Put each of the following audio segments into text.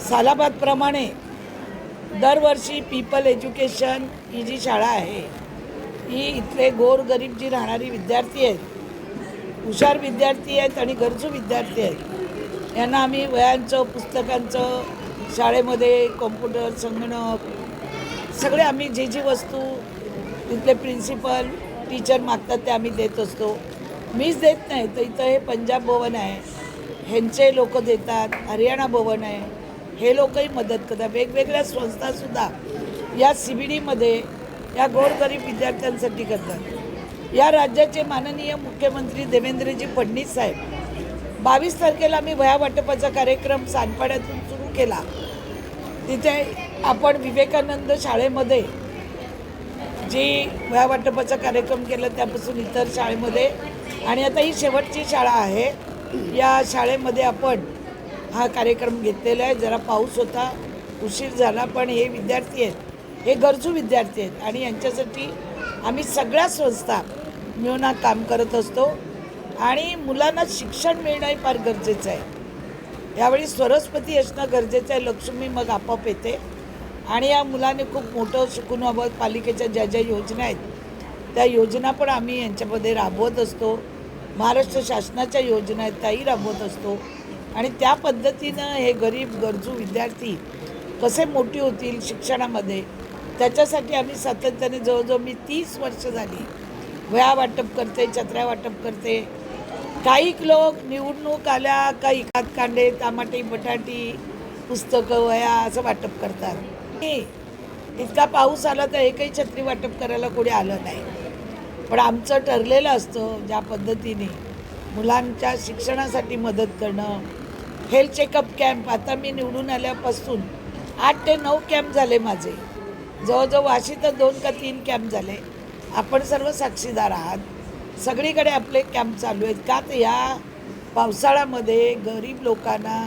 सालाबादप्रमाणे दरवर्षी people education ही जी शाळा आहे ही इथले गोरगरीब जी राहणारी विद्यार्थी आहेत, हुशार विद्यार्थी आहेत आणि गरजू विद्यार्थी आहेत, यांना आम्ही वह्यांचं, पुस्तकांचं, शाळेमध्ये कॉम्प्युटर, संगणक सगळे आम्ही जी वस्तू तिथले प्रिन्सिपल टीचर मागतात ते आम्ही देत असतो. मीच देत नाही तर इथं हे पंजाब भवन आहे, ह्यांचे लोक देतात, हरियाणा भवन आहे, हे लोकही मदत करतात. वेगवेगळ्या संस्थासुद्धा या CBDमध्ये या गोरगरीब विद्यार्थ्यांसाठी करतात. या राज्याचे माननीय मुख्यमंत्री देवेंद्रजी फडणवीस साहेब 22 तारखेला आम्ही वह्या वाटपाचा कार्यक्रम सानपाड्यातून सुरू केला. तिथे आपण विवेकानंद शाळेमध्ये जी वह्या वाटपाचा कार्यक्रम केला त्यापासून इतर शाळेमध्ये आणि आता ही शेवटची शाळा आहे, या शाळेमध्ये आपण हा कार्यक्रम घेतलेला आहे. जरा पाऊस होता, उशीर झाला, पण हे विद्यार्थी आहेत, हे गरजू विद्यार्थी आहेत आणि यांच्यासाठी आम्ही सगळ्या संस्था मिळून हा काम करत असतो. आणि मुलांना शिक्षण मिळणंही फार गरजेचं आहे. यावेळी सरस्वती असणं गरजेचं आहे, लक्ष्मी मग आपोआप येते. आणि या मुलाने खूप मोठं शिकून व्हावं, पालिकेच्या ज्या योजना आहेत त्या योजना पण आम्ही यांच्यामध्ये राबवत असतो. महाराष्ट्र शासनाच्या योजना आहेत त्याही राबवत असतो. आणि त्या पद्धतीनं हे गरीब गरजू विद्यार्थी कसे मोठी होतील शिक्षणामध्ये, त्याच्यासाठी आम्ही सातत्याने जवळजवळ मी 30 वर्ष झाली वह्या वाटप करते, छत्र्या वाटप करते. काही लोक निवडणूक आल्या काही कांदे, टमाटे, बटाटी, पुस्तकं, वह्या असं वाटप करतात. इतका पाऊस आला तर एकही छत्री वाटप करायला कोणी आलं नाही. पण आमचं ठरलेलं असतं ज्या पद्धतीने मुलांच्या शिक्षणासाठी मदत करणं. हेल्थ चेकअप कॅम्प आता मी निवडून आल्यापासून 8 ते 9 कॅम्प झाले माझे. जवळजवळ वाशी तर 2 का 3 कॅम्प झाले. आपण सर्व साक्षीदार आहात. सगळीकडे आपले कॅम्प चालू आहेत. का तर या पावसाळ्यामध्ये गरीब लोकांना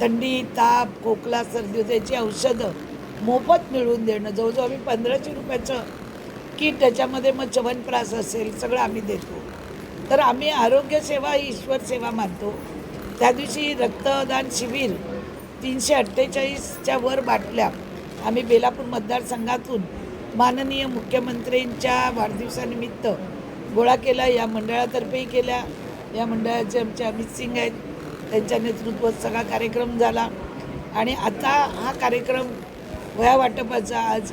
थंडी, ताप, खोकला, सर्दी होते याची औषधं मोफत मिळवून देणं. जवळजवळ आम्ही 1500 रुपयाचं किट, त्याच्यामध्ये मग च्यवनप्राश असेल सगळं आम्ही देतो. तर आम्ही आरोग्यसेवा ही ईश्वर सेवा मानतो. त्या दिवशी रक्तदान शिबिर 348च्या वर बाटल्या आम्ही बेलापूर मतदारसंघातून माननीय मुख्यमंत्र्यांच्या वाढदिवसानिमित्त गोळा केला. या मंडळातर्फेही केल्या. या मंडळाचे आमचे अमित सिंग आहेत, त्यांच्या नेतृत्वात सगळा कार्यक्रम झाला. आणि आता हा कार्यक्रम वह्या वाटपाचा आज